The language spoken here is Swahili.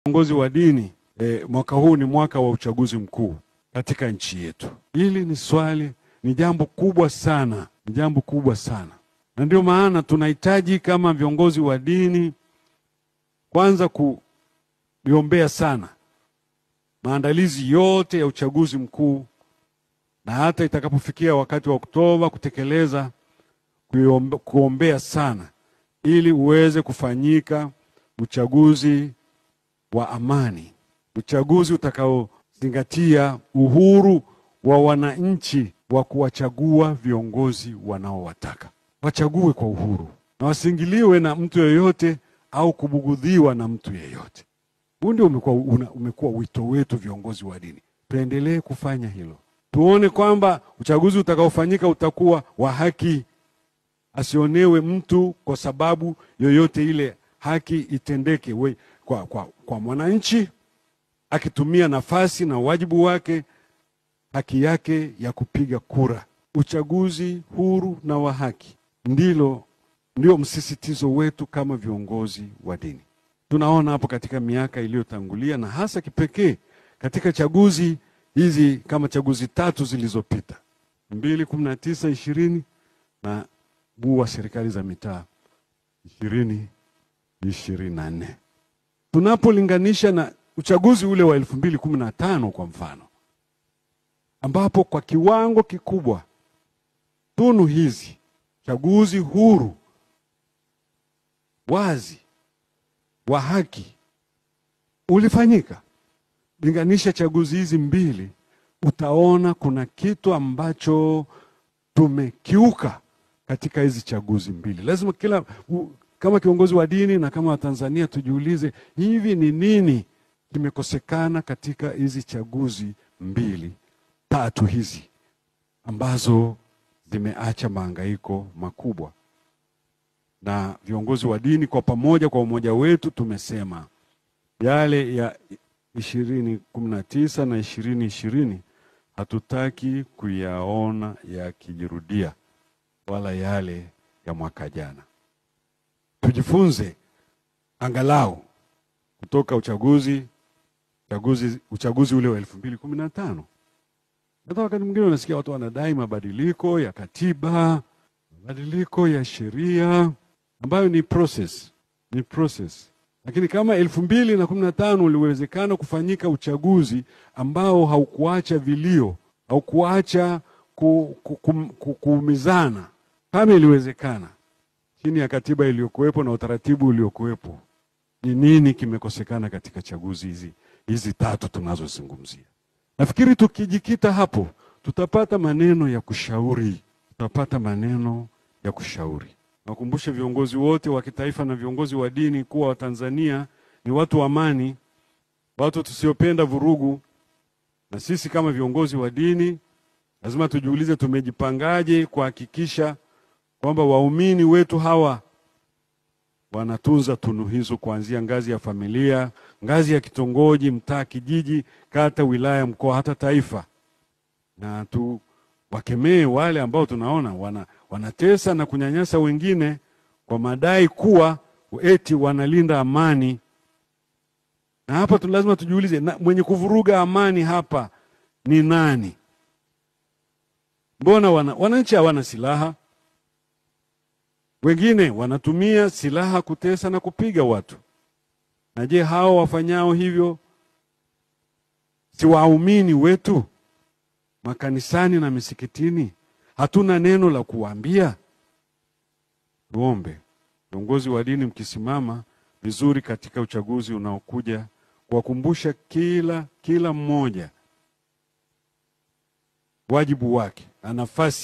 Viongozi wa dini, mwaka huu ni mwaka wa uchaguzi mkuu katika nchi yetu. Hili ni swali, ni jambo kubwa sana, ni jambo kubwa sana. Na ndio maana tunahitaji kama viongozi wa dini kwanza kuliombea sana maandalizi yote ya uchaguzi mkuu, na hata itakapofikia wakati wa Oktoba kutekeleza, kuombea sana ili uweze kufanyika uchaguzi wa amani, uchaguzi utakaozingatia uhuru wa wananchi wa kuwachagua viongozi wanaowataka. Wachague kwa uhuru na wasingiliwe na mtu yeyote au kubugudhiwa na mtu yeyote. Huu ndio umekuwa wito wetu viongozi wa dini. Tuendelee kufanya hilo. Tuone kwamba uchaguzi utakaofanyika utakuwa wa haki. Asionewe mtu kwa sababu yoyote ile, haki itendeke kwa mwananchi akitumia nafasi na wajibu wake, haki yake ya kupiga kura. Uchaguzi huru na wa haki ndio msisitizo wetu kama viongozi wa dini. Tunaona hapo katika miaka iliyotangulia na hasa kipekee katika chaguzi hizi kama chaguzi 3 zilizopita, 2019, 20 na huu wa serikali za mitaa 2024. Tunapolinganisha na uchaguzi ule wa 2015 kwa mfano, ambapo kwa kiwango kikubwa tunu hizi, chaguzi huru, wazi, wa haki, ulifanyika. Linganisha chaguzi hizi mbili, utaona kuna kitu ambacho tumekiuka katika hizi chaguzi mbili. Lazima kama kiongozi wa dini na kama Watanzania tujiulize, hivi ni nini kimekosekana katika hizi chaguzi 2, 3 hizi ambazo zimeacha mahangaiko makubwa. Na viongozi wa dini kwa pamoja, kwa umoja wetu, tumesema yale ya 2019 na 2020 hatutaki kuyaona yakijirudia, wala yale ya mwaka jana. Tujifunze angalau kutoka uchaguzi ule wa 2015. Hata wakati mwingine unasikia watu wanadai mabadiliko ya katiba, mabadiliko ya sheria, ambayo ni process. Lakini kama 2015 uliwezekana kufanyika uchaguzi ambao haukuacha vilio, haukuacha kuumizana, kama iliwezekana chini ya katiba iliyokuwepo na utaratibu uliokuwepo, ni nini kimekosekana katika chaguzi hizi 3 tunazozungumzia? Nafikiri tukijikita hapo tutapata maneno ya kushauri. Nakumbusha viongozi wote wa kitaifa na viongozi wa dini kuwa Watanzania ni watu wa amani, watu tusiopenda vurugu. Na sisi kama viongozi wa dini lazima tujiulize tumejipangaje kuhakikisha kwamba waumini wetu hawa wanatunza tunu hizo, kuanzia ngazi ya familia, ngazi ya kitongoji, mtaa, kijiji, kata, wilaya, mkoa, hata taifa. Na wakemee wale ambao tunaona wanatesa na kunyanyasa wengine kwa madai kuwa eti wanalinda amani. Na hapa lazima tujiulize, mwenye kuvuruga amani hapa ni nani? Mbona wananchi hawana silaha? Wengine wanatumia silaha kutesa na kupiga watu. Na je, hao wafanyao hivyo si waumini wetu makanisani na misikitini? Hatuna neno la kuambia? Tuombe viongozi wa dini mkisimama vizuri katika uchaguzi unaokuja, kuwakumbusha kila mmoja wajibu wake na nafasi